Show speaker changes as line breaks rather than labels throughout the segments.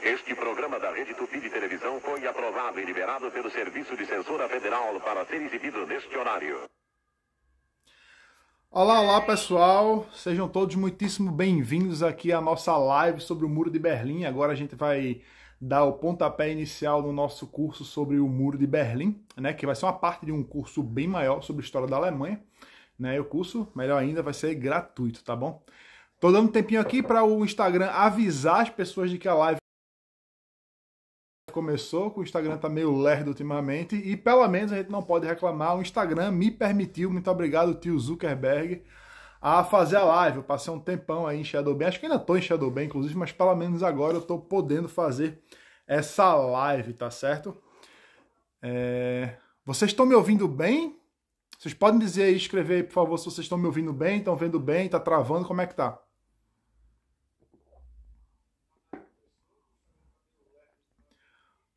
Este programa da Rede Tupi de Televisão foi aprovado e liberado pelo Serviço de Censura Federal para ser exibido neste horário.
Olá, olá pessoal, sejam todos muitíssimo bem-vindos aqui à nossa live sobre o Muro de Berlim. Agora a gente vai dar o pontapé inicial no nosso curso sobre o Muro de Berlim, né, que vai ser uma parte de um curso bem maior sobre a história da Alemanha, né, e o curso, melhor ainda, vai ser gratuito, tá bom? Tô dando um tempinho aqui para o Instagram avisar as pessoas de que a live começou, que o Instagram tá meio lerdo ultimamente e pelo menos a gente não pode reclamar, o Instagram me permitiu, muito obrigado tio Zuckerberg, a fazer a live. Eu passei um tempão aí em Shadowban, acho que ainda tô em Shadowban inclusive, mas pelo menos agora eu tô podendo fazer essa live, tá certo? Vocês estão me ouvindo bem? Vocês podem dizer aí, escrever aí, por favor, se vocês estão me ouvindo bem, estão vendo bem, tá travando, como é que tá?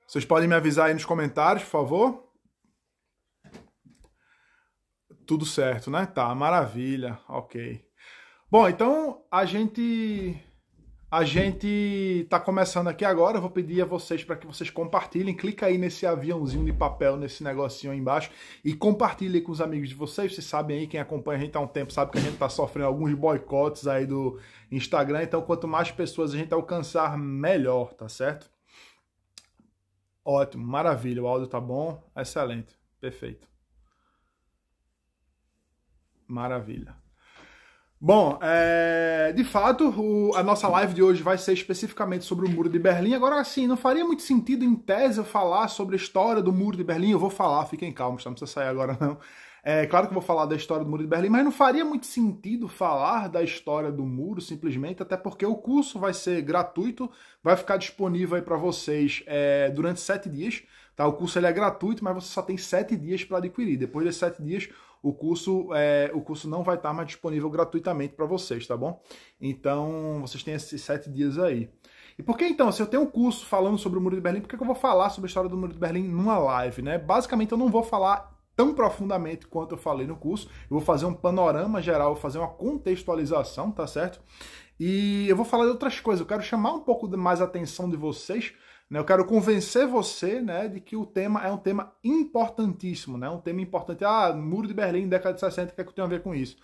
Vocês podem me avisar aí nos comentários, por favor? Tudo certo, né? Tá, maravilha, ok. Bom, então a gente tá começando aqui agora. Eu vou pedir a vocês para que vocês compartilhem. Clica aí nesse aviãozinho de papel, nesse negocinho aí embaixo e compartilhe com os amigos de vocês. Vocês sabem aí, quem acompanha a gente há um tempo sabe que a gente tá sofrendo alguns boicotes aí do Instagram. Então, quanto mais pessoas a gente alcançar, melhor, tá certo? Ótimo, maravilha, o áudio tá bom, excelente, perfeito. Maravilha. Bom, de fato, a nossa live de hoje vai ser especificamente sobre o Muro de Berlim. Agora, assim, não faria muito sentido, em tese, eu falar sobre a história do Muro de Berlim. Eu vou falar, fiquem calmos, tá? Não precisa sair agora, não. Claro que eu vou falar da história do Muro de Berlim, mas não faria muito sentido falar da história do muro, simplesmente, até porque o curso vai ser gratuito, vai ficar disponível aí para vocês durante 7 dias. Tá? O curso ele é gratuito, mas você só tem 7 dias para adquirir. Depois desses 7 dias, o curso não vai estar mais disponível gratuitamente para vocês, tá bom? Então, vocês têm esses 7 dias aí. E por que então, se eu tenho um curso falando sobre o Muro de Berlim, por que eu vou falar sobre a história do Muro de Berlim numa live, né? Basicamente, eu não vou falar tão profundamente quanto eu falei no curso. Eu vou fazer um panorama geral, vou fazer uma contextualização, tá certo? E eu vou falar de outras coisas. Eu quero chamar um pouco mais a atenção de vocês, né? Eu quero convencer você, né, de que o tema é um tema importantíssimo, né? Um tema importante. Muro de Berlim, década de 60, o que é que tem a ver com isso?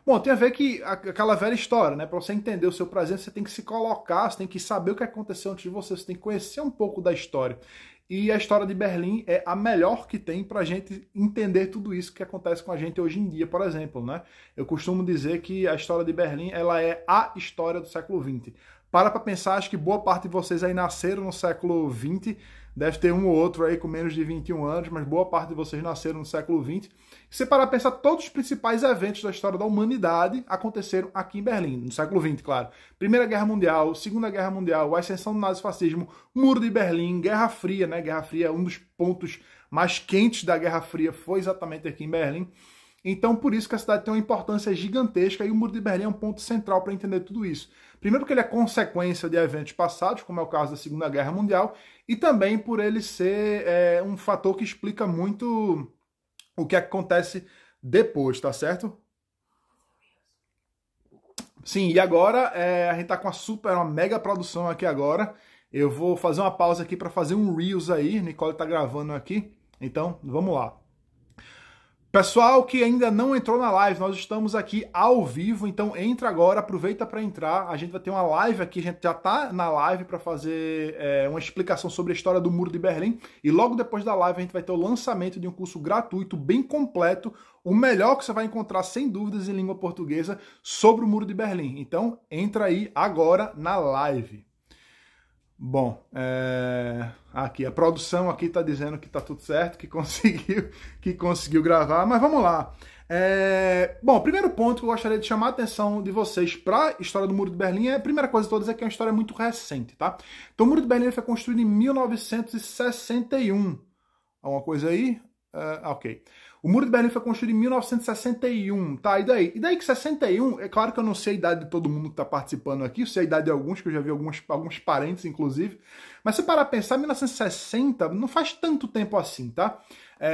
Bom, tem a ver que aquela velha história, né? Para você entender o seu presente, você tem que se colocar, você tem que saber o que aconteceu antes de você tem que conhecer um pouco da história. E a história de Berlim é a melhor que tem para a gente entender tudo isso que acontece com a gente hoje em dia, por exemplo, né? Eu costumo dizer que a história de Berlim, ela é a história do século XX. Para pensar, acho que boa parte de vocês aí nasceram no século XX, deve ter um ou outro aí com menos de 21 anos, mas boa parte de vocês nasceram no século XX. Se você parar para pensar, todos os principais eventos da história da humanidade aconteceram aqui em Berlim, no século XX, claro. Primeira Guerra Mundial, Segunda Guerra Mundial, a ascensão do nazifascismo, Muro de Berlim, Guerra Fria, né? Guerra Fria, um dos pontos mais quentes da Guerra Fria foi exatamente aqui em Berlim. Então, por isso que a cidade tem uma importância gigantesca e o Muro de Berlim é um ponto central para entender tudo isso. Primeiro porque ele é consequência de eventos passados, como é o caso da Segunda Guerra Mundial, e também por ele ser um fator que explica muito o que acontece depois, tá certo? Sim, e agora a gente tá com uma mega produção aqui agora. Eu vou fazer uma pausa aqui para fazer um Reels aí, Nicole tá gravando aqui, então vamos lá. Pessoal que ainda não entrou na live, nós estamos aqui ao vivo, então entra agora, aproveita para entrar. A gente vai ter uma live aqui, a gente já está na live para fazer uma explicação sobre a história do Muro de Berlim. E logo depois da live a gente vai ter o lançamento de um curso gratuito, bem completo, o melhor que você vai encontrar, sem dúvidas, em língua portuguesa sobre o Muro de Berlim. Então entra aí agora na live. Bom, aqui a produção aqui está dizendo que está tudo certo, que conseguiu gravar, mas vamos lá. Bom, primeiro ponto que eu gostaria de chamar a atenção de vocês para a história do Muro de Berlim, a primeira coisa de todas é que é uma história muito recente, tá? Então o Muro de Berlim foi construído em 1961. Alguma coisa aí? Ok. O Muro de Berlim foi construído em 1961, tá? E daí? E daí que 61, é claro que eu não sei a idade de todo mundo que está participando aqui, eu sei a idade de alguns, que eu já vi alguns parentes, inclusive. Mas se parar a pensar, 1960 não faz tanto tempo assim, tá?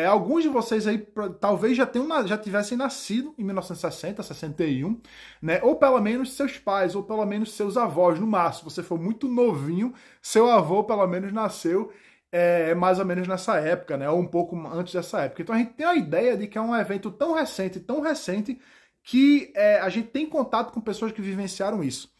Alguns de vocês aí talvez já tivessem nascido em 1960, 61, né? Ou pelo menos seus pais, ou pelo menos seus avós, no máximo. Se você for muito novinho, seu avô pelo menos nasceu mais ou menos nessa época, né? Ou um pouco antes dessa época. Então a gente tem a ideia de que é um evento tão recente, que a gente tem contato com pessoas que vivenciaram isso.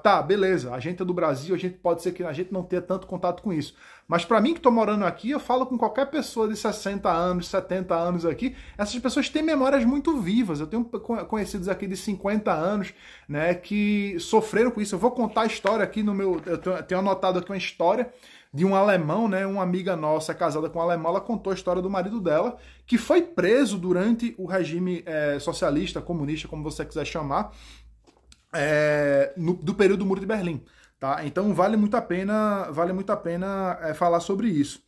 Tá, beleza, a gente é do Brasil, pode ser que a gente não tenha tanto contato com isso. Mas para mim que estou morando aqui, eu falo com qualquer pessoa de 60 anos, 70 anos aqui, essas pessoas têm memórias muito vivas. Eu tenho conhecidos aqui de 50 anos, né, que sofreram com isso. Eu vou contar a história aqui no meu... Eu tenho anotado aqui uma história de um alemão, né, uma amiga nossa casada com um alemão, ela contou a história do marido dela, que foi preso durante o regime socialista, comunista, como você quiser chamar, do período do Muro de Berlim, tá? Então vale muito a pena falar sobre isso.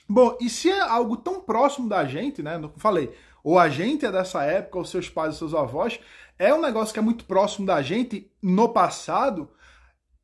Bom, e se é algo tão próximo da gente, né? Como eu falei, ou a gente é dessa época, ou seus pais, ou seus avós, é um negócio que é muito próximo da gente no passado.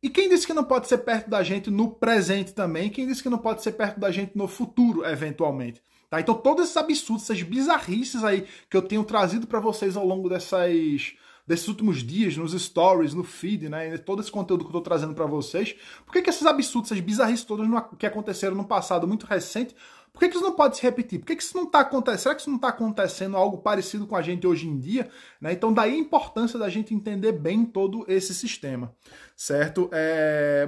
E quem disse que não pode ser perto da gente no presente também? Quem disse que não pode ser perto da gente no futuro, eventualmente? Tá? Então todos esses absurdos, essas bizarrices aí que eu tenho trazido para vocês ao longo desses últimos dias, nos stories, no feed, né? Todo esse conteúdo que eu tô trazendo para vocês. Por que esses absurdos, essas bizarrices todas que aconteceram no passado muito recente, por que isso não pode se repetir? Por que isso não está acontecendo? Será que isso não está acontecendo algo parecido com a gente hoje em dia? Né? Então daí a importância da gente entender bem todo esse sistema, certo?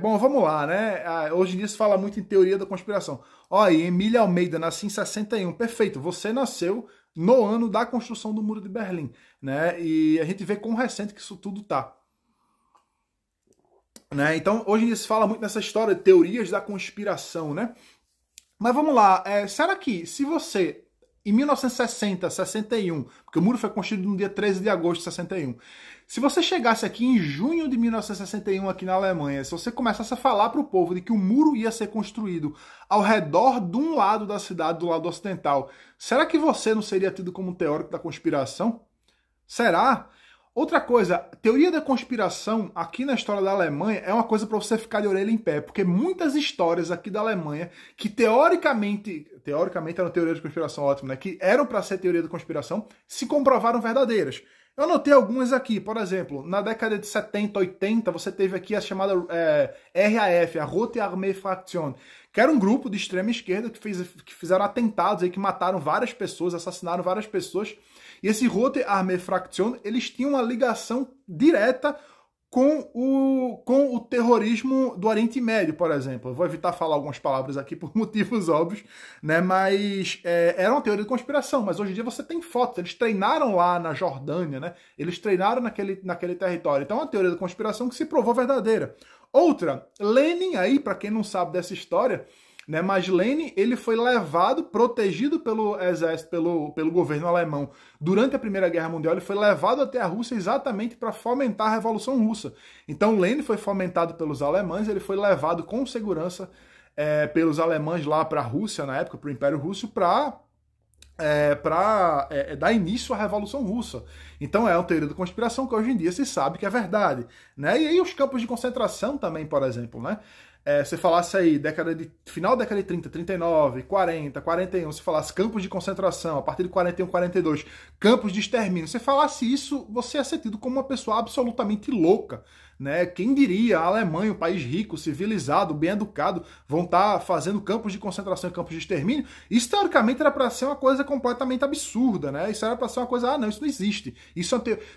Bom, vamos lá, né? Hoje em dia se fala muito em teoria da conspiração. Olha, Emília Almeida, nasci em 61. Perfeito, você nasceu no ano da construção do Muro de Berlim, né? E a gente vê quão recente que isso tudo tá. Né? Então, hoje em dia se fala muito nessa história de teorias da conspiração, né? Mas vamos lá, será que se você, em 1960, 61, porque o muro foi construído no dia 13 de agosto de 61, se você chegasse aqui em junho de 1961 aqui na Alemanha, se você começasse a falar para o povo de que o muro ia ser construído ao redor de um lado da cidade, do lado ocidental, será que você não seria tido como um teórico da conspiração? Será? Outra coisa, teoria da conspiração aqui na história da Alemanha é uma coisa para você ficar de orelha em pé, porque muitas histórias aqui da Alemanha, que teoricamente eram teorias de conspiração, ótimo, né? Que eram para ser teoria da conspiração, se comprovaram verdadeiras. Eu anotei algumas aqui, por exemplo, na década de 70, 80, você teve aqui a chamada RAF, a Rote Armee Fraktion, que era um grupo de extrema esquerda que fizeram atentados aí, que mataram várias pessoas, assassinaram várias pessoas. E esse Rote Armee Fraktion, eles tinham uma ligação direta com o terrorismo do Oriente Médio, por exemplo. Eu vou evitar falar algumas palavras aqui por motivos óbvios, né? Mas era uma teoria de conspiração. Mas hoje em dia você tem fotos. Eles treinaram lá na Jordânia, né? Eles treinaram naquele território. Então é uma teoria de conspiração que se provou verdadeira. Outra, Lenin, aí, para quem não sabe dessa história, né, mas Lenin, ele foi levado, protegido pelo exército, pelo governo alemão durante a Primeira Guerra Mundial, ele foi levado até a Rússia exatamente para fomentar a Revolução Russa. Então Lenin foi fomentado pelos alemães, ele foi levado com segurança pelos alemães lá para a Rússia, na época, para o Império Russo, para dar início à Revolução Russa. Então é uma teoria da conspiração que hoje em dia se sabe que é verdade. Né? E aí os campos de concentração também, por exemplo, né? Se falasse aí, final da década de 30, 39, 40, 41, se falasse campos de concentração, a partir de 41, 42, campos de extermínio, se falasse isso, você ia ser tido como uma pessoa absolutamente louca. Né? Quem diria, a Alemanha, um país rico, civilizado, bem educado, vão estar fazendo campos de concentração e campos de extermínio? Isso, teoricamente, era para ser uma coisa completamente absurda, né? Isso era para ser uma coisa, não, isso não existe.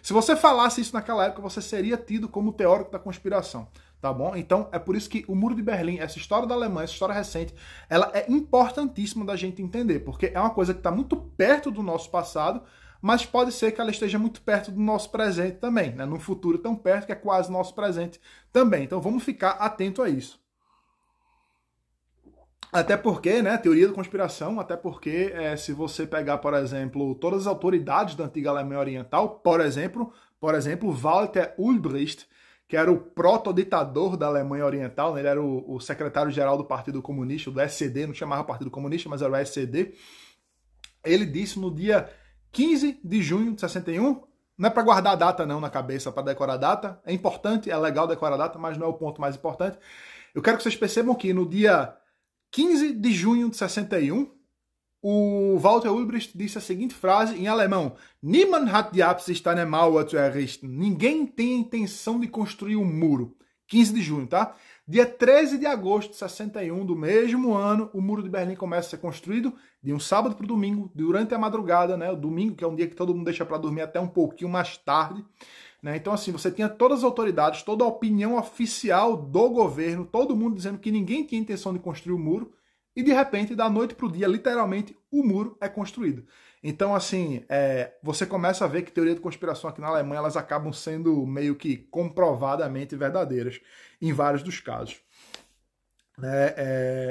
Se você falasse isso naquela época, você seria tido como teórico da conspiração. Tá bom? Então, é por isso que o Muro de Berlim, essa história da Alemanha, essa história recente, ela é importantíssima da gente entender, porque é uma coisa que está muito perto do nosso passado, mas pode ser que ela esteja muito perto do nosso presente também, né? Num futuro tão perto que é quase nosso presente também. Então, vamos ficar atento a isso. Até porque, né, teoria da conspiração, até porque se você pegar, por exemplo, todas as autoridades da antiga Alemanha Oriental, por exemplo, Walter Ulbricht, que era o proto-ditador da Alemanha Oriental, né? Ele era o secretário-geral do Partido Comunista, do SED, não chamava Partido Comunista, mas era o SED. Ele disse no dia 15 de junho de 61, não é para guardar a data não na cabeça, para decorar a data, é importante, é legal decorar a data, mas não é o ponto mais importante. Eu quero que vocês percebam que no dia 15 de junho de 61, o Walter Ulbricht disse a seguinte frase em alemão: Niemand hat die Absicht, eine Mauer zu errichten. Ninguém tem a intenção de construir um muro. 15 de junho, tá? Dia 13 de agosto de 61 do mesmo ano, o Muro de Berlim começa a ser construído de um sábado para o domingo, durante a madrugada, né? O domingo, que é um dia que todo mundo deixa para dormir até um pouquinho mais tarde, né? Então, assim, você tinha todas as autoridades, toda a opinião oficial do governo, todo mundo dizendo que ninguém tinha intenção de construir o muro, e de repente, da noite para o dia, literalmente, o muro é construído. Então, assim, você começa a ver que teoria de conspiração aqui na Alemanha, elas acabam sendo meio que comprovadamente verdadeiras em vários dos casos.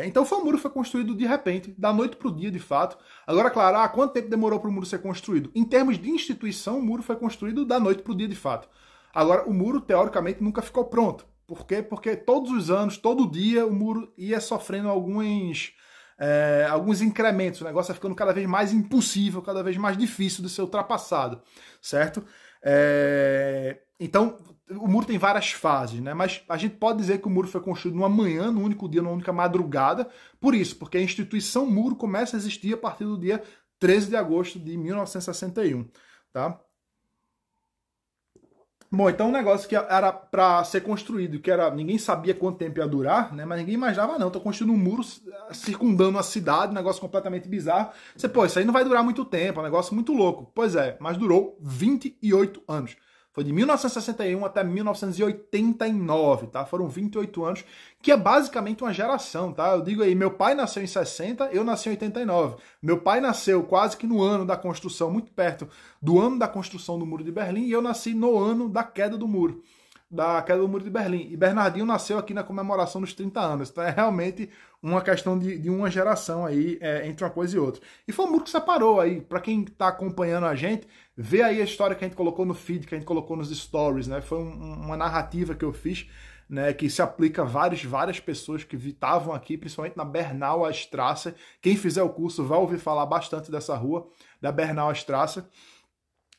Então, o muro foi construído de repente, da noite para o dia, de fato. Agora, claro, quanto tempo demorou para o muro ser construído? Em termos de instituição, o muro foi construído da noite para o dia, de fato. Agora, o muro, teoricamente, nunca ficou pronto. Por quê? Porque todos os anos, todo dia, o muro ia sofrendo alguns incrementos. O negócio ia ficando cada vez mais impossível, cada vez mais difícil de ser ultrapassado, certo? Então, o muro tem várias fases, né? Mas a gente pode dizer que o muro foi construído numa manhã, num único dia, numa única madrugada. Por isso, porque a instituição muro começa a existir a partir do dia 13 de agosto de 1961, tá? Bom, então um negócio que era para ser construído, que era, ninguém sabia quanto tempo ia durar, né? Mas ninguém imaginava, não. Tô construindo um muro circundando a cidade, um negócio completamente bizarro. Você, pô, isso aí não vai durar muito tempo, é um negócio muito louco. Pois é, mas durou 28 anos. Foi de 1961 até 1989, tá? Foram 28 anos, que é basicamente uma geração, tá? Eu digo aí, meu pai nasceu em 60, eu nasci em 89. Meu pai nasceu quase que no ano da construção, muito perto do ano da construção do Muro de Berlim, e eu nasci no ano da queda do muro. De Berlim. E Bernardinho nasceu aqui na comemoração dos 30 anos. Então é realmente uma questão de uma geração aí, entre uma coisa e outra. E foi um muro que separou aí. Para quem está acompanhando a gente, vê aí a história que a gente colocou no feed, que a gente colocou nos stories, né? Foi uma narrativa que eu fiz, né, que se aplica a várias pessoas que estavam aqui, principalmente na Bernauer Straße. Quem fizer o curso vai ouvir falar bastante dessa rua, da Bernauer Straße.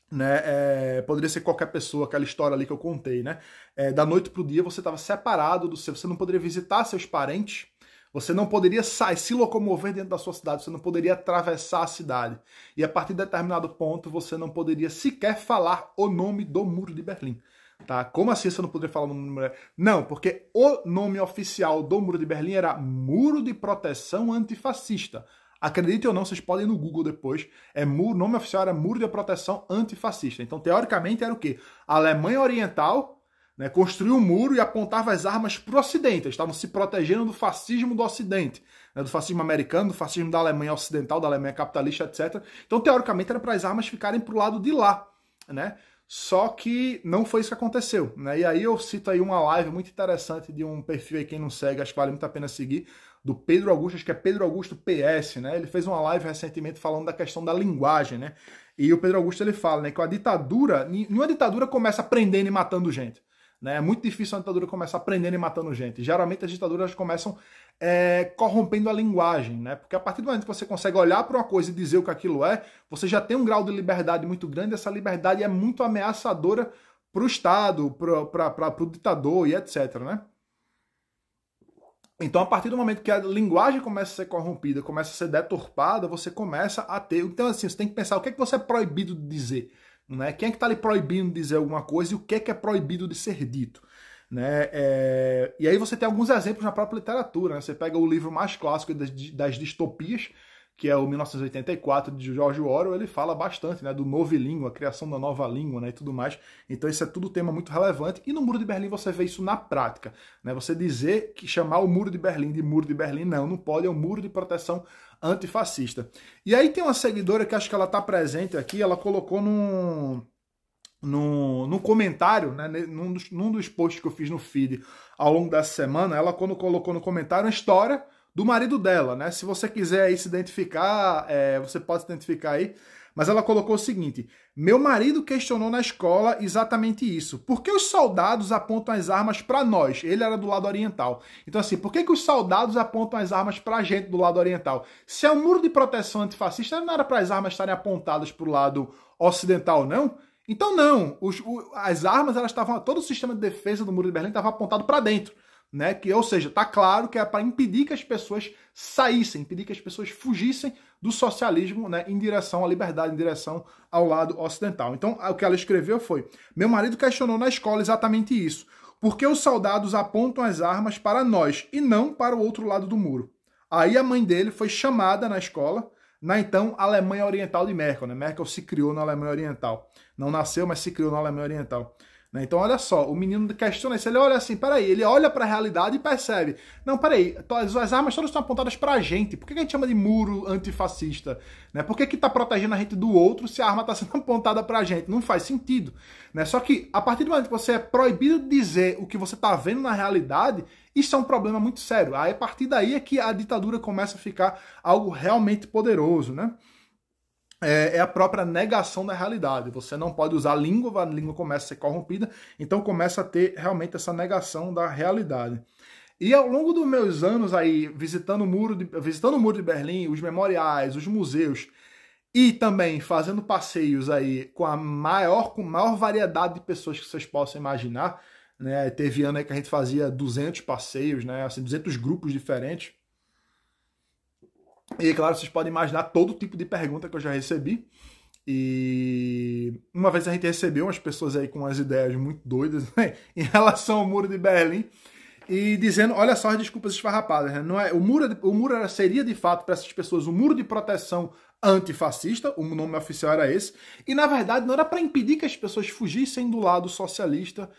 Né, poderia ser qualquer pessoa, aquela história ali que eu contei, né? Da noite pro dia você estava separado você não poderia visitar seus parentes, você não poderia se locomover dentro da sua cidade, você não poderia atravessar a cidade. E a partir de determinado ponto você não poderia sequer falar o nome do Muro de Berlim. Tá? Como assim você não poderia falar o nome do Muro de Berlim? Não, porque o nome oficial do Muro de Berlim era Muro de Proteção Antifascista. Acredite ou não, vocês podem ir no Google depois. O nome oficial era Muro de Proteção Antifascista. Então, teoricamente, era o quê? A Alemanha Oriental, né, construiu um muro e apontava as armas para o Ocidente. Eles estavam se protegendo do fascismo do Ocidente, né, do fascismo americano, do fascismo da Alemanha Ocidental, da Alemanha capitalista, etc. Então, teoricamente, era para as armas ficarem para o lado de lá, né? Só que não foi isso que aconteceu, né? E aí eu cito aí uma live muito interessante de um perfil aí, quem não segue, acho que vale muito a pena seguir, do Pedro Augusto, acho que é Pedro Augusto PS, né? Ele fez uma live recentemente falando da questão da linguagem, né? E o Pedro Augusto, ele fala, né, que a ditadura, nenhuma ditadura começa prendendo e matando gente, né? É muito difícil uma ditadura começar prendendo e matando gente. Geralmente as ditaduras começam corrompendo a linguagem, né? Porque a partir do momento que você consegue olhar para uma coisa e dizer o que aquilo é, você já tem um grau de liberdade muito grande, essa liberdade é muito ameaçadora para o Estado, para o ditador e etc, né? Então, a partir do momento que a linguagem começa a ser corrompida, começa a ser deturpada, você começa a ter... Então, assim, você tem que pensar o que é que você é proibido de dizer, né? Quem é que está ali proibindo de dizer alguma coisa e o que é proibido de ser dito, né? E aí você tem alguns exemplos na própria literatura, né? Você pega o livro mais clássico das distopias, que é o 1984 de George Orwell, ele fala bastante, né, do novilíngua, a criação da nova língua, né, e tudo mais. Então isso é tudo tema muito relevante. E no Muro de Berlim você vê isso na prática, né? Você dizer que chamar o Muro de Berlim, não pode, é um muro de proteção antifascista. E aí tem uma seguidora que acho que ela está presente aqui, ela colocou no comentário, né, num dos posts que eu fiz no feed ao longo dessa semana, ela quando colocou no comentário uma história do marido dela, né? Se você quiser aí se identificar, você pode se identificar aí. Mas ela colocou o seguinte: meu marido questionou na escola exatamente isso. Por que os soldados apontam as armas para nós? Ele era do lado oriental. Então assim, por que os soldados apontam as armas para a gente do lado oriental? Se é um muro de proteção antifascista, não era para as armas estarem apontadas para o lado ocidental, não? Então não, as armas, elas estavam, todo o sistema de defesa do Muro de Berlim estava apontado para dentro, né? Que, ou seja, tá claro que é para impedir que as pessoas saíssem, impedir que as pessoas fugissem do socialismo, né, em direção à liberdade, em direção ao lado ocidental. Então, o que ela escreveu foi: meu marido questionou na escola exatamente isso. Por que os soldados apontam as armas para nós e não para o outro lado do muro? Aí a mãe dele foi chamada na escola, na então Alemanha Oriental de Merkel, né? Merkel se criou na Alemanha Oriental. Não nasceu, mas se criou na Alemanha Oriental. Então, olha só, o menino questiona isso, ele olha assim, peraí, ele olha para a realidade e percebe, não, peraí, as armas todas estão apontadas para a gente, por que a gente chama de muro antifascista? Por que está protegendo a gente do outro se a arma está sendo apontada para a gente? Não faz sentido. Só que, a partir do momento que você é proibido de dizer o que você está vendo na realidade, isso é um problema muito sério. Aí, a partir daí é que a ditadura começa a ficar algo realmente poderoso, né? É a própria negação da realidade. Você não pode usar a língua começa a ser corrompida, então começa a ter realmente essa negação da realidade. E ao longo dos meus anos aí, visitando o Muro de Berlim, os memoriais, os museus, e também fazendo passeios aí com a maior variedade de pessoas que vocês possam imaginar, né? Teve ano aí que a gente fazia 200 passeios, né? Assim, 200 grupos diferentes. E, claro, vocês podem imaginar todo tipo de pergunta que eu já recebi. E uma vez a gente recebeu umas pessoas aí com umas ideias muito doidas, né, em relação ao Muro de Berlim. E dizendo, olha só as desculpas esfarrapadas, né? Não é, o muro seria, de fato, para essas pessoas, um muro de proteção antifascista, o nome oficial era esse. E, na verdade, não era para impedir que as pessoas fugissem do lado socialista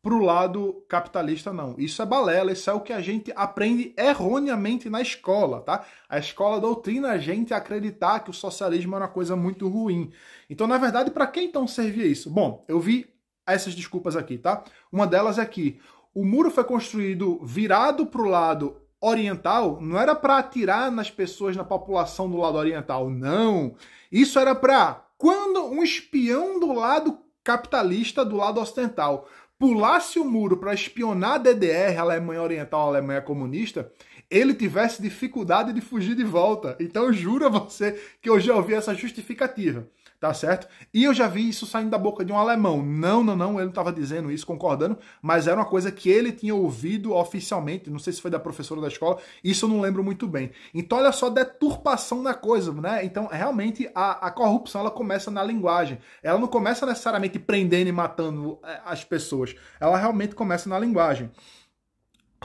para o lado capitalista, não. Isso é balela, isso é o que a gente aprende erroneamente na escola, tá? A escola doutrina a gente a acreditar que o socialismo era uma coisa muito ruim. Então, na verdade, para quem então servia isso? Bom, eu vi essas desculpas aqui, tá? Uma delas é que o muro foi construído virado para o lado oriental, não era para atirar nas pessoas, na população do lado oriental, não. Isso era para quando um espião do lado capitalista, do lado ocidental, pulasse o muro para espionar a DDR, a Alemanha Oriental, a Alemanha Comunista, ele tivesse dificuldade de fugir de volta. Então eu juro a você que eu já ouvi essa justificativa, tá certo? E eu já vi isso saindo da boca de um alemão. Não, ele não estava dizendo isso, concordando, mas era uma coisa que ele tinha ouvido oficialmente, não sei se foi da professora da escola, isso eu não lembro muito bem. Então olha só a deturpação da coisa, né? Então realmente a corrupção, ela começa na linguagem. Ela não começa necessariamente prendendo e matando as pessoas. Ela realmente começa na linguagem.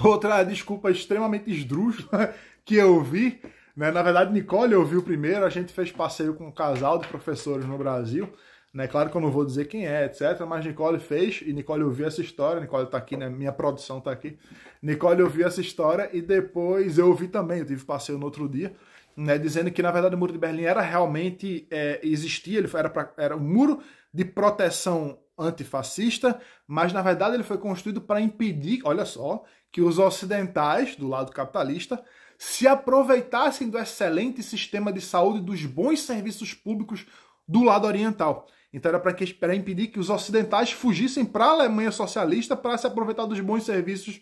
Outra desculpa extremamente esdrúxula que eu vi, né? Na verdade, Nicole ouviu primeiro, a gente fez passeio com um casal de professores no Brasil, né? Claro que eu não vou dizer quem é, etc., mas Nicole fez, e Nicole ouviu essa história, Nicole tá aqui, né? Minha produção tá aqui. Nicole ouviu essa história e depois eu ouvi também, eu tive passeio no outro dia, né? Dizendo que, na verdade, o Muro de Berlim era realmente, existia, era um muro de proteção antifascista, mas, na verdade, ele foi construído para impedir, olha só, que os ocidentais, do lado capitalista, se aproveitassem do excelente sistema de saúde e dos bons serviços públicos do lado oriental. Então era para impedir que os ocidentais fugissem para a Alemanha socialista para se aproveitar dos bons serviços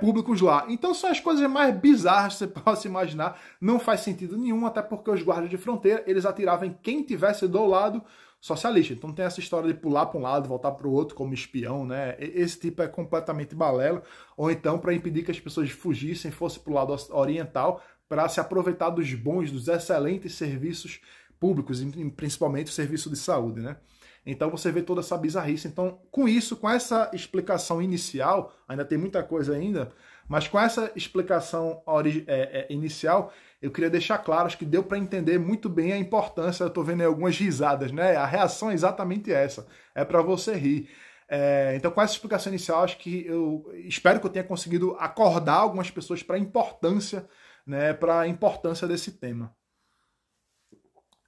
públicos lá. Então são as coisas mais bizarras que você possa imaginar. Não faz sentido nenhum, até porque os guardas de fronteira, eles atiravam em quem tivesse do lado socialista. Então tem essa história de pular para um lado, voltar para o outro como espião, né? Esse tipo é completamente balela. Ou então para impedir que as pessoas fugissem, fossem para o lado oriental, para se aproveitar dos bons, dos excelentes serviços públicos, principalmente o serviço de saúde, né? Então você vê toda essa bizarrice. Então, com isso, com essa explicação inicial, ainda tem muita coisa ainda, mas com essa explicação inicial, eu queria deixar claro, acho que deu para entender muito bem a importância. Eu estou vendo aí algumas risadas, né? A reação é exatamente essa, é para você rir. Então, com essa explicação inicial, acho que eu espero que eu tenha conseguido acordar algumas pessoas para a importância, né? Para a importância desse tema.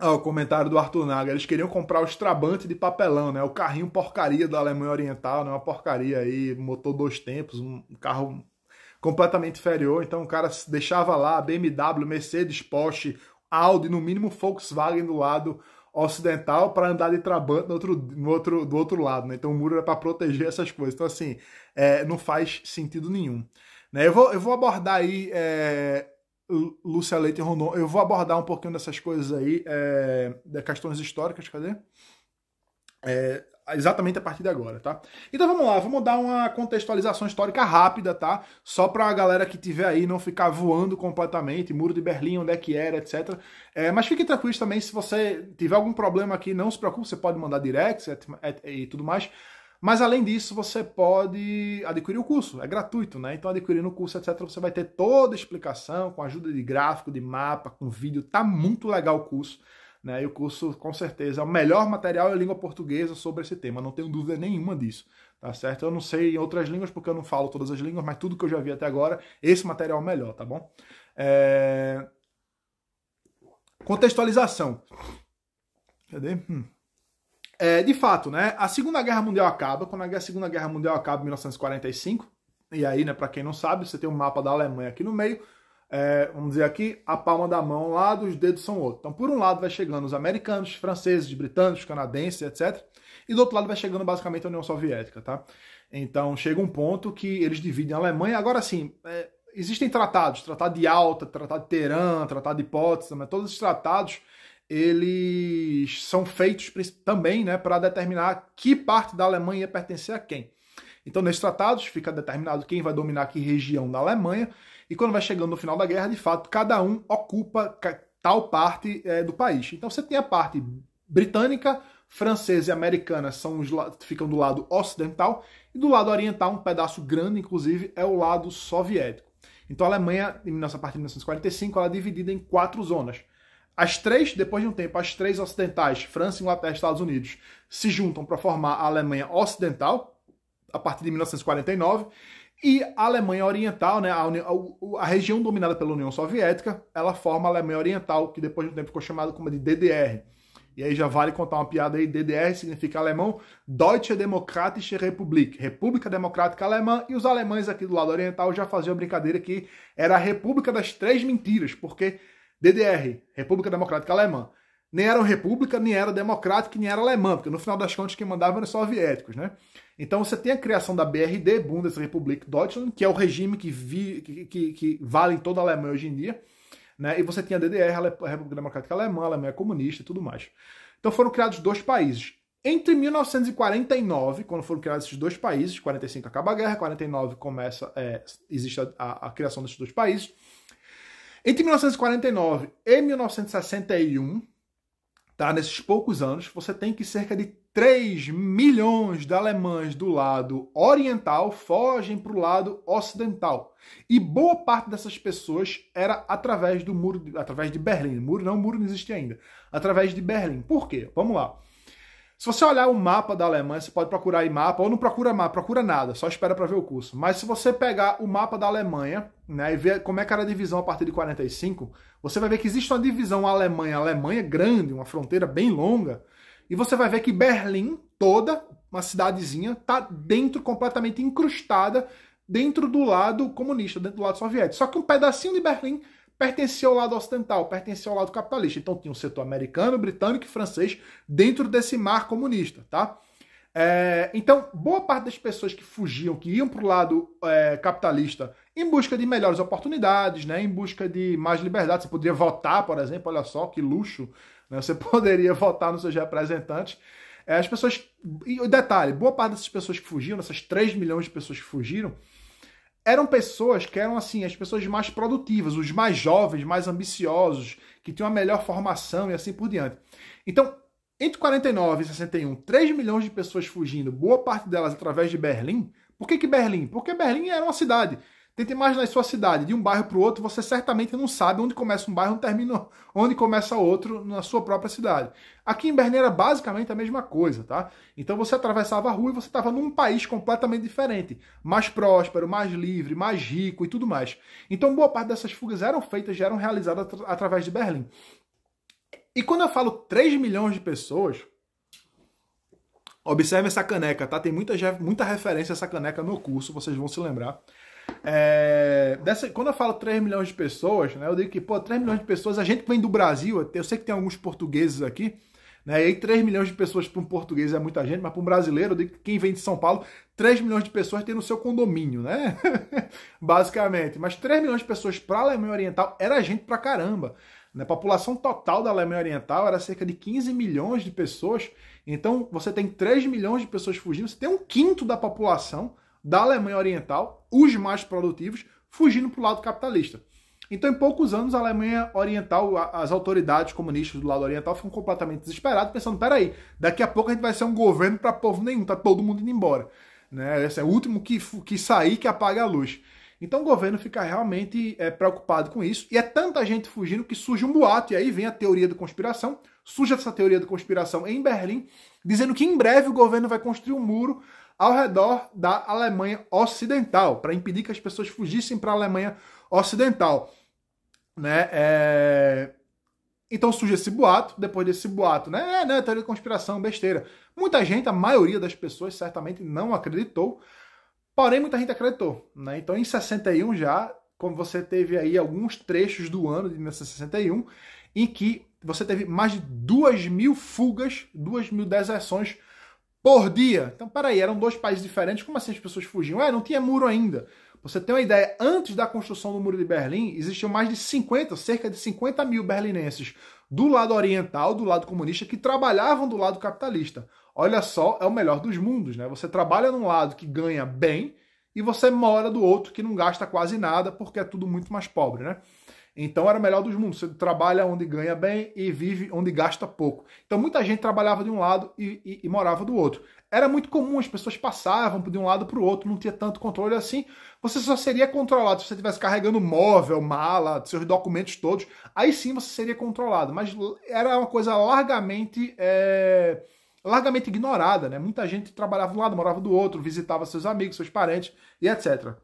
O comentário do Arthur Naga, eles queriam comprar os Trabant de papelão, né? O carrinho porcaria da Alemanha Oriental, né? Uma porcaria aí, motor 2 tempos, um carro completamente inferior. Então o cara deixava lá BMW, Mercedes, Porsche, Audi, no mínimo Volkswagen do lado ocidental para andar de trabante do outro lado, né? Então o muro era para proteger essas coisas. Então, assim, não faz sentido nenhum. Né? Eu vou abordar aí, Lúcia Leite e Rondon, eu vou abordar um pouquinho dessas coisas aí, das questões históricas, cadê? Exatamente a partir de agora, tá? Então vamos lá, vamos dar uma contextualização histórica rápida, tá? Só pra galera que tiver aí não ficar voando completamente, Muro de Berlim, onde é que era, etc. Mas fiquem tranquilos também, se você tiver algum problema aqui, não se preocupe, você pode mandar direct e tudo mais. Mas além disso, você pode adquirir o curso, é gratuito, né? Então adquirindo o curso, etc, você vai ter toda a explicação, com ajuda de gráfico, de mapa, com vídeo, tá muito legal o curso. Né, e o curso, com certeza, é o melhor material em língua portuguesa sobre esse tema, não tenho dúvida nenhuma disso, tá certo? Eu não sei em outras línguas, porque eu não falo todas as línguas, mas tudo que eu já vi até agora, esse material é o melhor, tá bom? Contextualização. Cadê? De fato, né, a Segunda Guerra Mundial acaba, quando a Segunda Guerra Mundial acaba em 1945, e aí, né, para quem não sabe, você tem um mapa da Alemanha aqui no meio, vamos dizer aqui, a palma da mão um lado, os dedos são outro. Então, por um lado vai chegando os americanos, franceses, britânicos, canadenses, etc. E do outro lado vai chegando basicamente a União Soviética, tá? Então, chega um ponto que eles dividem a Alemanha. Agora, sim, existem tratados, Tratado de Alta, Tratado de Teherã, Tratado de Potsdam, todos esses tratados, eles são feitos também, né, para determinar que parte da Alemanha ia pertencer a quem. Então, nesses tratados, fica determinado quem vai dominar que região da Alemanha, e quando vai chegando no final da guerra, de fato, cada um ocupa tal parte do país. Então você tem a parte britânica, francesa e americana ficam do lado ocidental, e do lado oriental, um pedaço grande, inclusive, é o lado soviético. Então a Alemanha, a partir de 1945, ela é dividida em 4 zonas. As 3, depois de um tempo, as 3 ocidentais, França, Inglaterra e Estados Unidos, se juntam para formar a Alemanha Ocidental, a partir de 1949, e a Alemanha Oriental, né, a região dominada pela União Soviética, ela forma a Alemanha Oriental, que depois de um tempo ficou chamada como de DDR. E aí já vale contar uma piada aí, DDR significa alemão Deutsche Demokratische Republik, República Democrática Alemã, e os alemães aqui do lado oriental já faziam a brincadeira que era a República das 3 mentiras, porque DDR, República Democrática Alemã, nem era república, nem era democrática, nem era alemã, porque no final das contas quem mandava eram os soviéticos, né? Então você tem a criação da BRD, Bundesrepublik Deutschland, que é o regime que vale em toda a Alemanha hoje em dia, né? E você tem a DDR, a República Democrática Alemã, a Alemanha Comunista e tudo mais. Então foram criados 2 países. Entre 1949, quando foram criados esses 2 países, 45 acaba a guerra, 49 existe a criação desses 2 países. Entre 1949 e 1961, tá, nesses poucos anos, você tem que cerca de 3 milhões de alemães do lado oriental fogem para o lado ocidental. E boa parte dessas pessoas era através do muro, através de Berlim. O muro não existia ainda. Através de Berlim. Por quê? Vamos lá. Se você olhar o mapa da Alemanha, você pode procurar aí mapa, ou não procura mapa, procura nada, só espera para ver o curso. Mas se você pegar o mapa da Alemanha, né, e ver como é que era a divisão a partir de 45, você vai ver que existe uma divisão Alemanha grande, uma fronteira bem longa, e você vai ver que Berlim, toda, uma cidadezinha, está dentro, completamente incrustada, dentro do lado comunista, dentro do lado soviético. Só que um pedacinho de Berlim pertencia ao lado ocidental, pertencia ao lado capitalista. Então tinha um setor americano, britânico e francês dentro desse mar comunista, tá? Então, boa parte das pessoas que fugiam, que iam para o lado capitalista em busca de melhores oportunidades, né, em busca de mais liberdade, você poderia votar, por exemplo, olha só que luxo, né, você poderia votar nos seus representantes. As pessoas, e detalhe, boa parte dessas pessoas que fugiam, dessas 3 milhões de pessoas que fugiram, eram pessoas que eram assim, as pessoas mais produtivas, os mais jovens, mais ambiciosos, que tinham a melhor formação e assim por diante. Então, entre 49 e 61, 3 milhões de pessoas fugindo, boa parte delas através de Berlim. Por que Berlim? Porque Berlim era uma cidade. Tenta imaginar a sua cidade, de um bairro para o outro, você certamente não sabe onde começa um bairro e termina onde começa outro na sua própria cidade. Aqui em Berlim era basicamente a mesma coisa, tá? Então você atravessava a rua e você estava num país completamente diferente, mais próspero, mais livre, mais rico e tudo mais. Então boa parte dessas fugas eram feitas, já eram realizadas através de Berlim. E quando eu falo 3 milhões de pessoas, observe essa caneca, tá? Tem muita referência a essa caneca no curso, vocês vão se lembrar. Quando eu falo 3 milhões de pessoas, né, eu digo que, 3 milhões de pessoas, a gente que vem do Brasil, eu sei que tem alguns portugueses aqui, Né? E aí 3 milhões de pessoas para um português é muita gente, mas para um brasileiro, quem vem de São Paulo, 3 milhões de pessoas tem no seu condomínio, né? Basicamente. Mas 3 milhões de pessoas para a Alemanha Oriental era gente pra caramba. A população total da Alemanha Oriental era cerca de 15 milhões de pessoas. Então, você tem 3 milhões de pessoas fugindo, você tem um quinto da população da Alemanha Oriental, os mais produtivos, fugindo para o lado capitalista. Então, em poucos anos, a Alemanha Oriental, as autoridades comunistas do lado oriental ficam completamente desesperadas, pensando, peraí, daqui a pouco a gente vai ser um governo para povo nenhum, tá todo mundo indo embora. Né? Esse é o último que sair que apaga a luz. Então o governo fica realmente preocupado com isso, e é tanta gente fugindo que surge um boato, e aí vem a teoria da conspiração, surge essa teoria da conspiração em Berlim, dizendo que em breve o governo vai construir um muro ao redor da Alemanha Ocidental, para impedir que as pessoas fugissem para a Alemanha Ocidental. Né? Então surge esse boato, depois desse boato, né? Teoria da conspiração, besteira. Muita gente, a maioria das pessoas certamente não acreditou, porém muita gente acreditou. Né? Então em 61 já, como você teve aí alguns trechos do ano de 1961, em que você teve mais de 2.000 fugas, 2.000 deserções por dia. Então, peraí, eram dois países diferentes, como assim as pessoas fugiam? Não tinha muro ainda. Você tem uma ideia, antes da construção do Muro de Berlim, existiam mais de cerca de 50 mil berlinenses do lado oriental, do lado comunista, que trabalhavam do lado capitalista. Olha só, é o melhor dos mundos, né? Você trabalha num lado que ganha bem e você mora do outro que não gasta quase nada, porque é tudo muito mais pobre, né? Então era o melhor dos mundos. Você trabalha onde ganha bem e vive onde gasta pouco. Então muita gente trabalhava de um lado e morava do outro. Era muito comum, as pessoas passavam de um lado para o outro, não tinha tanto controle assim. Você só seria controlado se você estivesse carregando móvel, mala, seus documentos todos. Aí sim você seria controlado. Mas era uma coisa largamente ignorada, né? Muita gente trabalhava de um lado, morava do outro, visitava seus amigos, seus parentes e etc.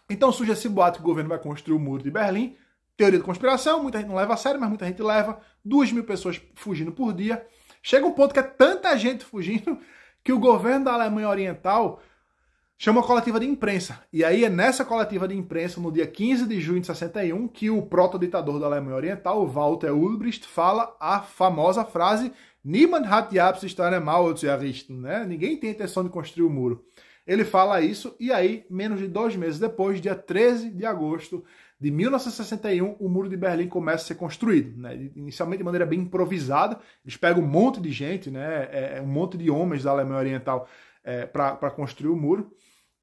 Então surge esse boato que o governo vai construir o Muro de Berlim. Teoria da conspiração, muita gente não leva a sério, mas muita gente leva. 2.000 pessoas fugindo por dia. Chega um ponto que é tanta gente fugindo que o governo da Alemanha Oriental chama uma coletiva de imprensa. E aí é nessa coletiva de imprensa, no dia 15 de junho de 61, que o proto-ditador da Alemanha Oriental, Walter Ulbricht, fala a famosa frase Niemand hat die Absicht, eine Mauer zu errichten, né? Ninguém tem a intenção de construir o muro. Ele fala isso e aí, menos de 2 meses depois, dia 13 de agosto de 1961, o Muro de Berlim começa a ser construído. Né? Inicialmente de maneira bem improvisada, eles pegam um monte de gente, né? Um monte de homens da Alemanha Oriental para construir o muro.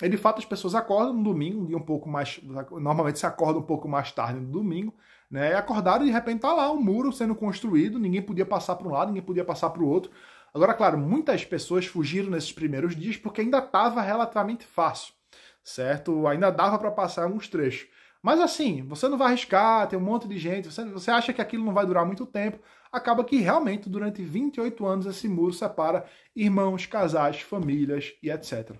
E de fato as pessoas acordam no domingo, um dia um pouco mais... Normalmente se acorda um pouco mais tarde no domingo, né? E acordaram e de repente está lá um muro sendo construído, ninguém podia passar para um lado, ninguém podia passar para o outro. Agora, claro, muitas pessoas fugiram nesses primeiros dias porque ainda estava relativamente fácil, certo? Ainda dava para passar alguns trechos. Mas assim, você não vai arriscar, tem um monte de gente, você acha que aquilo não vai durar muito tempo, acaba que realmente durante 28 anos esse muro separa irmãos, casais, famílias e etc.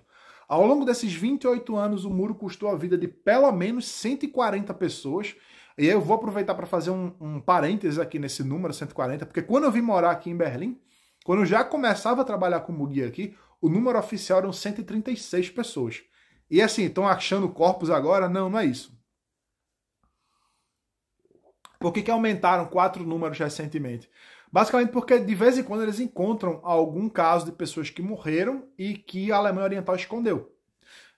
Ao longo desses 28 anos, o muro custou a vida de pelo menos 140 pessoas. E eu vou aproveitar para fazer um parênteses aqui nesse número, 140, porque quando eu vim morar aqui em Berlim, quando eu já começava a trabalhar como guia aqui, o número oficial eram 136 pessoas. E assim, estão achando corpos agora? Não, não é isso. Por que aumentaram 4 números recentemente? Basicamente porque de vez em quando eles encontram algum caso de pessoas que morreram e que a Alemanha Oriental escondeu.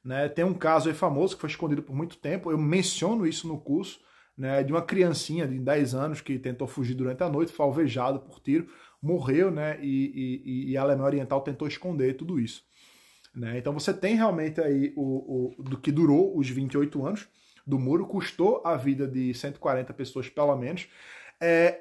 Né? Tem um caso aí famoso que foi escondido por muito tempo, eu menciono isso no curso, né, de uma criancinha de 10 anos que tentou fugir durante a noite, foi alvejado por tiro, morreu, né, e a Alemanha Oriental tentou esconder tudo isso. Né? Então você tem realmente aí do que durou os 28 anos do muro, custou a vida de 140 pessoas pelo menos.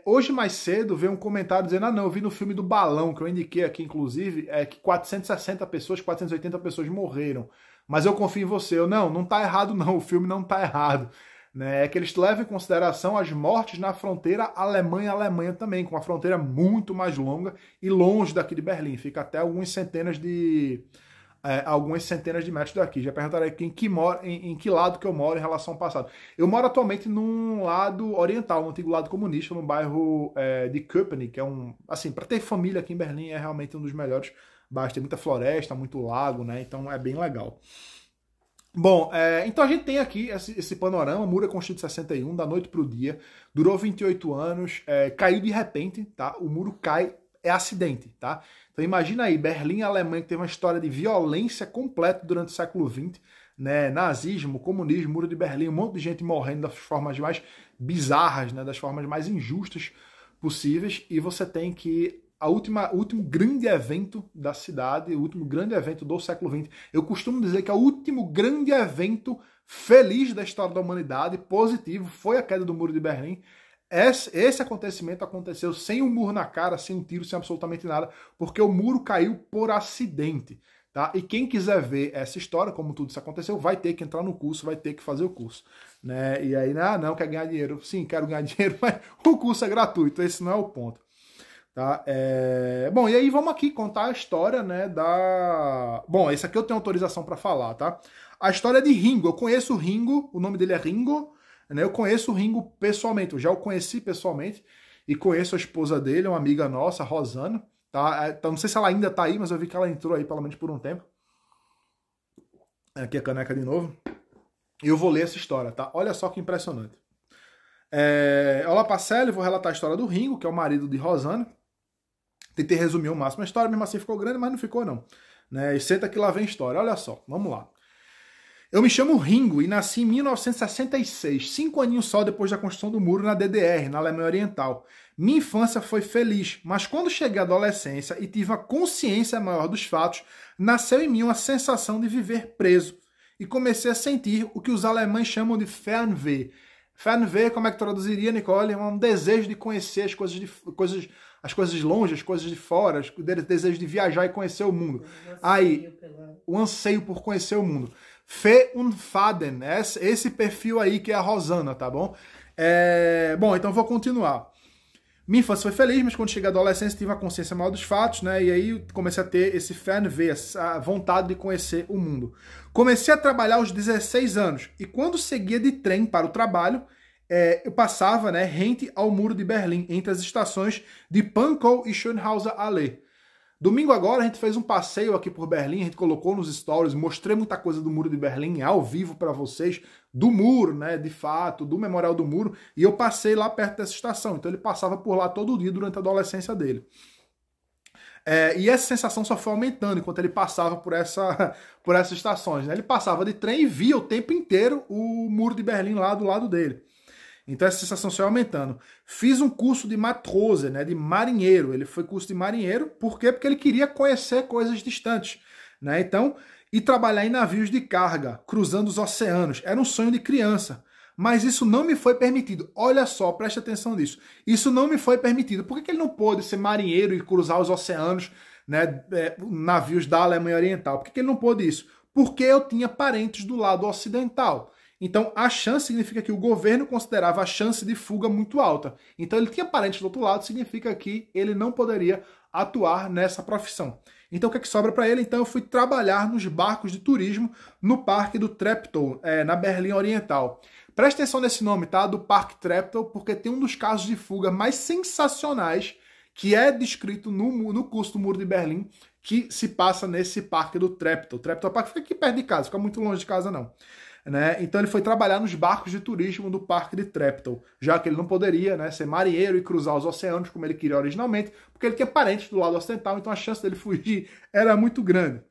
Hoje mais cedo veio um comentário dizendo, não, eu vi no filme do balão, que eu indiquei aqui inclusive, que 460 pessoas, 480 pessoas morreram. Mas eu confio em você. Não tá errado não, o filme não tá errado. Né, que eles levam em consideração as mortes na fronteira Alemanha-Alemanha também, com uma fronteira muito mais longa e longe daqui de Berlim, fica até algumas centenas de metros daqui. Já perguntaram em que lado que eu moro em relação ao passado. Eu moro atualmente num lado oriental, no antigo lado comunista, no bairro de Köpenick, que é assim, para ter família aqui em Berlim é realmente um dos melhores bairros, tem muita floresta, muito lago, né, então é bem legal. Bom, então a gente tem aqui esse panorama. O muro é construído em 61, da noite para o dia, durou 28 anos, caiu de repente, tá? O muro cai, é acidente, tá? Então imagina aí, Berlim, Alemanha, que teve uma história de violência completa durante o século XX, né? Nazismo, comunismo, Muro de Berlim, um monte de gente morrendo das formas mais bizarras, né? Das formas mais injustas possíveis, e você tem que o último grande evento da cidade, o último grande evento do século XX. Eu costumo dizer que é o último grande evento feliz da história da humanidade, positivo, foi a queda do Muro de Berlim. Esse acontecimento aconteceu sem um murro na cara, sem um tiro, sem absolutamente nada, porque o muro caiu por acidente. Tá? E quem quiser ver essa história, como tudo isso aconteceu, vai ter que entrar no curso, vai ter que fazer o curso. Né? E aí, não, quer ganhar dinheiro. Sim, quero ganhar dinheiro, mas o curso é gratuito, esse não é o ponto. Tá? Bom, e aí vamos aqui contar a história, né, Bom, esse aqui eu tenho autorização para falar, tá? A história de Ringo. Eu conheço o Ringo, o nome dele é Ringo, né? Eu conheço o Ringo pessoalmente, eu já o conheci pessoalmente e conheço a esposa dele, uma amiga nossa, Rosana, tá? Então, não sei se ela ainda tá aí, mas eu vi que ela entrou aí pelo menos por um tempo. Aqui a caneca de novo. E eu vou ler essa história, tá? Olha só que impressionante. Olá, Pacelli, vou relatar a história do Ringo, que é o marido de Rosana. Tentei resumir o máximo a história, mesmo assim ficou grande, mas não ficou não. Né? E senta que lá vem história. Olha só, vamos lá. Eu me chamo Ringo e nasci em 1966, 5 aninhos só depois da construção do muro na DDR, na Alemanha Oriental. Minha infância foi feliz, mas quando cheguei à adolescência e tive uma consciência maior dos fatos, nasceu em mim uma sensação de viver preso. E comecei a sentir o que os alemães chamam de Fernweh. Fernweh, como é que traduziria, Nicole? É um desejo de conhecer as coisas longe, as coisas de fora, o desejo de viajar e conhecer o mundo. Aí, o anseio por conhecer o mundo. Fé und Faden, esse perfil aí que é a Rosana, tá bom? Bom, então vou continuar. Minha infância foi feliz, mas quando cheguei à adolescência tive a consciência maior dos fatos, né? E aí comecei a ter esse Fernweh, essa vontade de conhecer o mundo. Comecei a trabalhar aos 16 anos e quando seguia de trem para o trabalho, eu passava, né, rente ao Muro de Berlim, entre as estações de Pankow e Schönhauser Allee. Domingo agora a gente fez um passeio aqui por Berlim, a gente colocou nos stories, mostrei muita coisa do Muro de Berlim ao vivo para vocês, do muro, né, de fato, do Memorial do Muro, e eu passei lá perto dessa estação, então ele passava por lá todo dia durante a adolescência dele. E essa sensação só foi aumentando enquanto ele passava por essas estações, né? Ele passava de trem e via o tempo inteiro o Muro de Berlim lá do lado dele. Então essa sensação foi aumentando. Fiz um curso de matrose, né, de marinheiro. Ele foi curso de marinheiro, por quê? Porque ele queria conhecer coisas distantes, né? Então, e trabalhar em navios de carga, cruzando os oceanos. Era um sonho de criança. Mas isso não me foi permitido. Olha só, preste atenção nisso. Isso não me foi permitido. Por que ele não pôde ser marinheiro e cruzar os oceanos, né, navios da Alemanha Oriental? Por que ele não pôde isso? Porque eu tinha parentes do lado ocidental. Então, a chance significa que o governo considerava a chance de fuga muito alta. Então, ele tinha parentes do outro lado, significa que ele não poderia atuar nessa profissão. Então, o que é que sobra para ele? Então, eu fui trabalhar nos barcos de turismo no Parque do Treptow, na Berlim Oriental. Preste atenção nesse nome, tá? Do Parque Treptow, porque tem um dos casos de fuga mais sensacionais que é descrito no curso do Muro de Berlim, que se passa nesse Parque do Treptow. Treptow Parque fica aqui perto de casa, fica muito longe de casa não. Né? Então ele foi trabalhar nos barcos de turismo do Parque de Treptow, já que ele não poderia, né, ser marinheiro e cruzar os oceanos como ele queria originalmente, porque ele tinha parentes do lado ocidental, então a chance dele fugir era muito grande.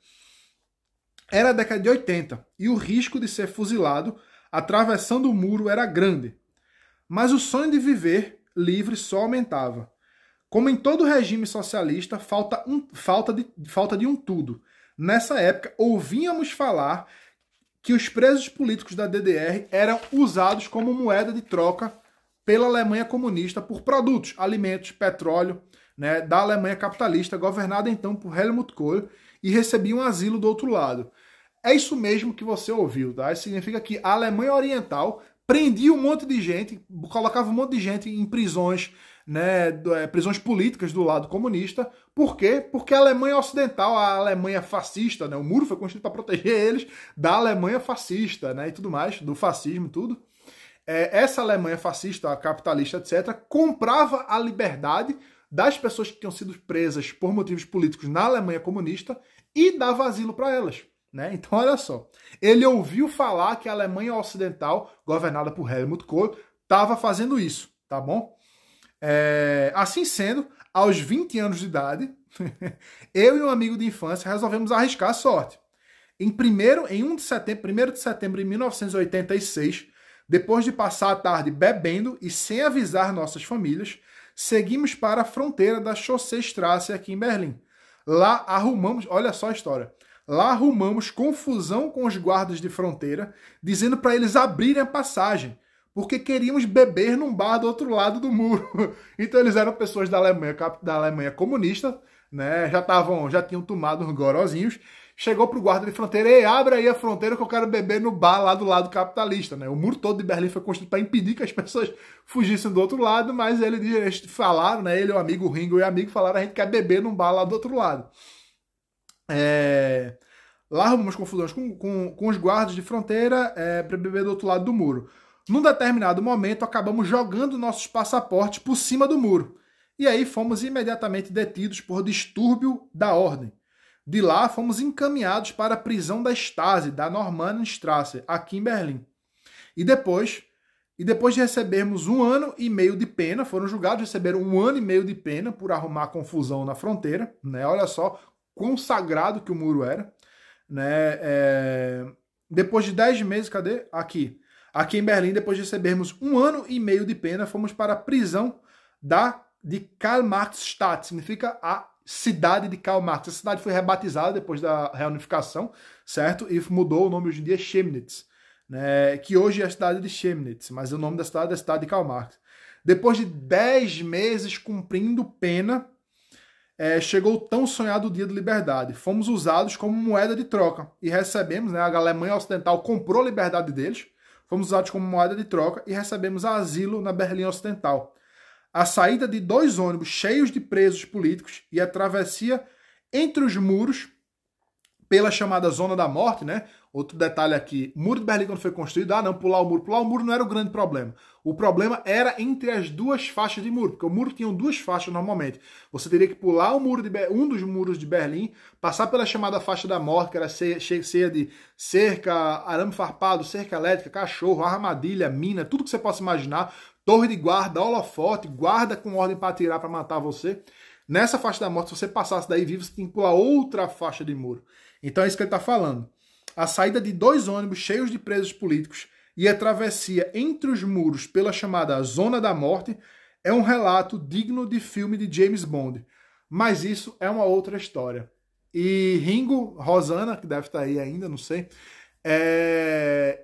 Era a década de 80 e o risco de ser fuzilado atravessando o muro era grande. Mas o sonho de viver livre só aumentava. Como em todo regime socialista, falta de um tudo. Nessa época, ouvíamos falar que os presos políticos da DDR eram usados como moeda de troca pela Alemanha comunista por produtos, alimentos, petróleo, né, da Alemanha capitalista, governada então por Helmut Kohl, e recebiam asilo do outro lado. É isso mesmo que você ouviu, tá? Isso significa que a Alemanha Oriental prendia um monte de gente, colocava um monte de gente em prisões, né, prisões políticas do lado comunista. Por quê? Porque a Alemanha Ocidental, a Alemanha fascista, né, o muro foi construído para proteger eles da Alemanha fascista, né, e tudo mais, do fascismo e tudo. Essa Alemanha fascista, capitalista, etc., comprava a liberdade das pessoas que tinham sido presas por motivos políticos na Alemanha comunista e dava asilo para elas. né? Então, olha só. Ele ouviu falar que a Alemanha Ocidental, governada por Helmut Kohl, estava fazendo isso, tá bom? Assim sendo, aos 20 anos de idade, eu e um amigo de infância resolvemos arriscar a sorte. Em 1 de setembro de 1986, depois de passar a tarde bebendo e sem avisar nossas famílias, seguimos para a fronteira da Chausseestraße aqui em Berlim. Lá arrumamos, olha só a história, lá arrumamos confusão com os guardas de fronteira, dizendo para eles abrirem a passagem, porque queríamos beber num bar do outro lado do muro. Então eles eram pessoas da Alemanha comunista, né? Já tinham tomado uns gorozinhos. Chegou pro guarda de fronteira, ei, abre aí a fronteira que eu quero beber no bar lá do lado capitalista, né? O muro todo de Berlim foi construído para impedir que as pessoas fugissem do outro lado, mas eles falaram, né? Ele, o amigo Ringo e o amigo falaram, a gente quer beber num bar lá do outro lado. Lá arrumamos confusões com os guardas de fronteira para beber do outro lado do muro. Num determinado momento, acabamos jogando nossos passaportes por cima do muro. E aí fomos imediatamente detidos por distúrbio da ordem. De lá, fomos encaminhados para a prisão da Stasi, da Normannstraße, aqui em Berlim. E depois de recebermos 1 ano e meio de pena, foram julgados, receberam 1 ano e meio de pena por arrumar confusão na fronteira, né? Olha só quão sagrado que o muro era, né? Depois de 10 meses, cadê? Aqui em Berlim, depois de recebermos 1 ano e meio de pena, fomos para a prisão de Karl-Marx-Stadt, significa a cidade de Karl Marx. A cidade foi rebatizada depois da reunificação, certo? E mudou o nome hoje em dia Chemnitz, né? Que hoje é a cidade de Chemnitz, mas o nome da cidade é a cidade de Karl Marx. Depois de 10 meses cumprindo pena, chegou o tão sonhado dia de liberdade. Fomos usados como moeda de troca e recebemos, né? A Alemanha Ocidental comprou a liberdade deles, fomos usados como moeda de troca e recebemos asilo na Berlim Ocidental. A saída de 2 ônibus cheios de presos políticos e a travessia entre os muros pela chamada Zona da Morte, né? Outro detalhe aqui, o Muro de Berlim quando foi construído, pular o muro não era o grande problema. O problema era entre as 2 faixas de muro, porque o muro tinha 2 faixas normalmente. Você teria que pular um dos muros de Berlim, passar pela chamada faixa da morte, que era cheia de cerca, arame farpado, cerca elétrica, cachorro, armadilha, mina, tudo que você possa imaginar, torre de guarda, holofote, guarda com ordem para atirar, para matar você. Nessa faixa da morte, se você passasse daí vivo, você tinha que pular outra faixa de muro. Então é isso que ele está falando. A saída de 2 ônibus cheios de presos políticos e a travessia entre os muros pela chamada Zona da Morte é um relato digno de filme de James Bond. Mas isso é uma outra história. E Ringo, Rosana, que deve estar aí ainda, não sei,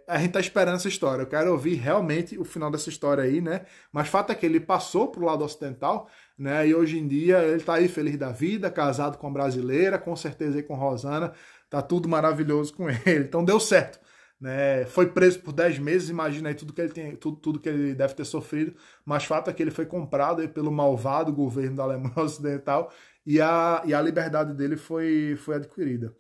a gente tá esperando essa história. Eu quero ouvir realmente o final dessa história aí, né? Mas o fato é que ele passou pro lado ocidental, né? E hoje em dia ele tá aí feliz da vida, casado com a brasileira, com certeza aí com Rosana, tá tudo maravilhoso com ele. Então deu certo, né? Foi preso por 10 meses, imagina aí tudo que ele tem, tudo que ele deve ter sofrido. Mas o fato é que ele foi comprado aí pelo malvado governo da Alemanha Ocidental e a liberdade dele foi adquirida.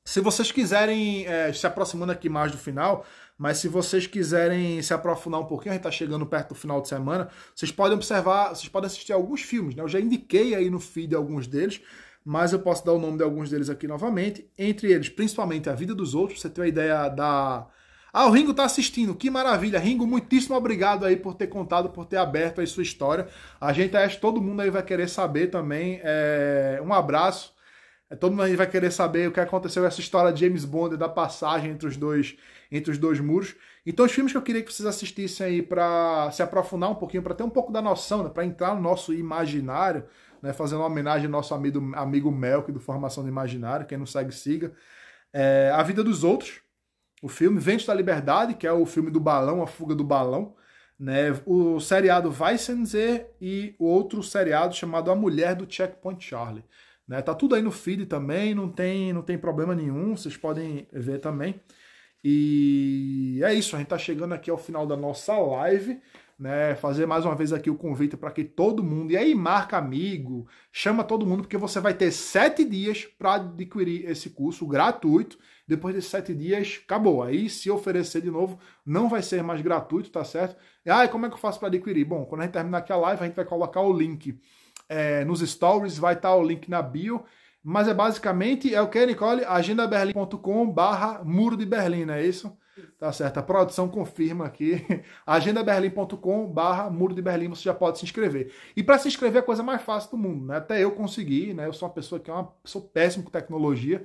Se vocês quiserem, se aproximando aqui mais do final, mas se vocês quiserem se aprofundar um pouquinho, a gente está chegando perto do final de semana, vocês podem observar, vocês podem assistir alguns filmes, né? Eu já indiquei aí no feed alguns deles, mas eu posso dar o nome de alguns deles aqui novamente. Entre eles, principalmente A Vida dos Outros, você tem uma ideia da... o Ringo está assistindo, que maravilha. Ringo, muitíssimo obrigado aí por ter contado, por ter aberto aí sua história. A gente, acho que todo mundo aí vai querer saber também. Um abraço. Todo mundo aí vai querer saber o que aconteceu com essa história de James Bond, da passagem entre os dois muros. Então os filmes que eu queria que vocês assistissem aí para se aprofundar um pouquinho, para ter um pouco da noção, né, para entrar no nosso imaginário, né, fazendo uma homenagem ao nosso amigo Melk do Formação do Imaginário, quem não segue, siga. A Vida dos Outros, o filme Ventos da Liberdade, que é o filme do balão, a fuga do balão, né, o seriado Weissensee e o outro seriado chamado A Mulher do Checkpoint Charlie. Né, tá tudo aí no feed também, não tem problema nenhum, vocês podem ver também. E é isso, a gente tá chegando aqui ao final da nossa live, né? Fazer mais uma vez aqui o convite para que todo mundo, e aí marca amigo, chama todo mundo, porque você vai ter 7 dias para adquirir esse curso gratuito. Depois desses 7 dias, acabou. Aí, se oferecer de novo, não vai ser mais gratuito, tá certo? E como é que eu faço para adquirir? Bom, quando a gente terminar aqui a live, a gente vai colocar o link nos stories, vai estar o link na bio, mas é basicamente, é o que, Nicole? agendaberlim.com/Muro de Berlim, não é isso? Tá certo, a produção confirma aqui, agendaberlim.com/Muro de Berlim, você já pode se inscrever. E para se inscrever é a coisa mais fácil do mundo, né? Até eu consegui, né? Eu sou uma pessoa que sou péssimo com tecnologia,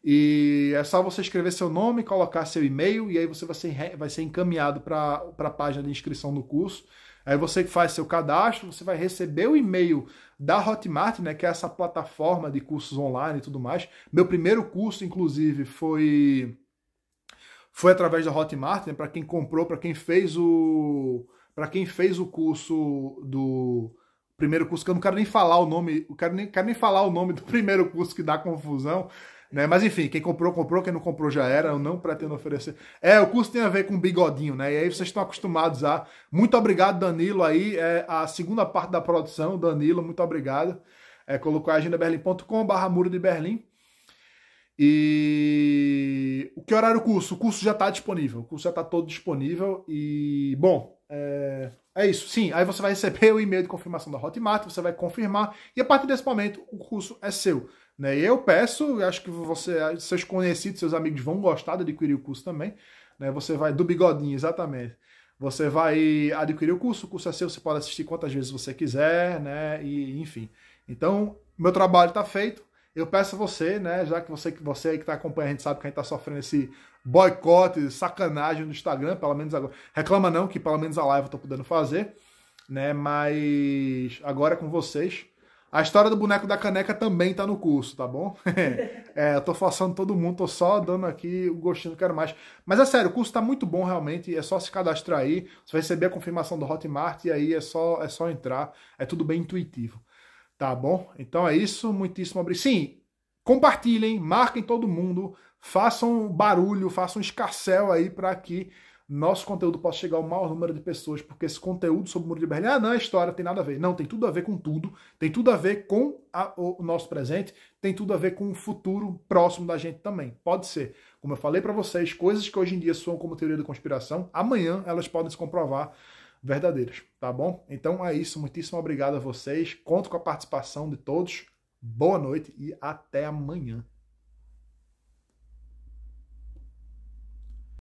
e é só você escrever seu nome, colocar seu e-mail, e aí você vai ser encaminhado para a página de inscrição do curso. Aí você faz seu cadastro, você vai receber o e-mail da Hotmart, né, que é essa plataforma de cursos online e tudo mais. Meu primeiro curso, inclusive, foi através da Hotmart, né, para quem comprou, para quem fez o curso do primeiro curso, que eu não quero nem falar o nome, quero nem falar o nome do primeiro curso, que dá confusão, né? Mas enfim, quem comprou, quem não comprou já era, eu não pretendo oferecer. O curso tem a ver com bigodinho, né? E aí vocês estão acostumados a... Muito obrigado, Danilo, aí, a segunda parte da produção, Danilo, muito obrigado. Colocou agendaberlim.com/Muro de Berlim. E que horário o curso? O curso já está disponível, o curso já está todo disponível e, bom, é isso. Sim, aí você vai receber o e-mail de confirmação da Hotmart, você vai confirmar e a partir desse momento o curso é seu. Né? E eu peço, acho que seus conhecidos, seus amigos vão gostar de adquirir o curso também. Né? Você vai, do bigodinho, exatamente. Você vai adquirir o curso é seu, você pode assistir quantas vezes você quiser, né? E, enfim. Então, meu trabalho está feito. Eu peço a você, né, já que você aí que está acompanhando, a gente sabe que a gente está sofrendo esse boicote, sacanagem no Instagram, pelo menos agora. Reclama não, que pelo menos a live eu estou podendo fazer, né, mas agora é com vocês. A história do boneco da caneca também está no curso, tá bom? Eu estou forçando todo mundo, estou só dando aqui o gostinho, não quero mais. Mas é sério, o curso está muito bom realmente, é só se cadastrar aí, você vai receber a confirmação do Hotmart e aí é só entrar, é tudo bem intuitivo. Tá bom? Então é isso, muitíssimo obrigado. Sim, compartilhem, marquem todo mundo, façam barulho, façam escarcéu aí para que nosso conteúdo possa chegar ao maior número de pessoas, porque esse conteúdo sobre o Muro de Berlim, não é história, tem nada a ver. Não, tem tudo a ver com tudo, tem tudo a ver com o nosso presente, tem tudo a ver com o futuro próximo da gente também. Pode ser. Como eu falei para vocês, coisas que hoje em dia soam como teoria da conspiração, amanhã elas podem se comprovar verdadeiras, tá bom? Então é isso, muitíssimo obrigado a vocês, conto com a participação de todos, boa noite e até amanhã.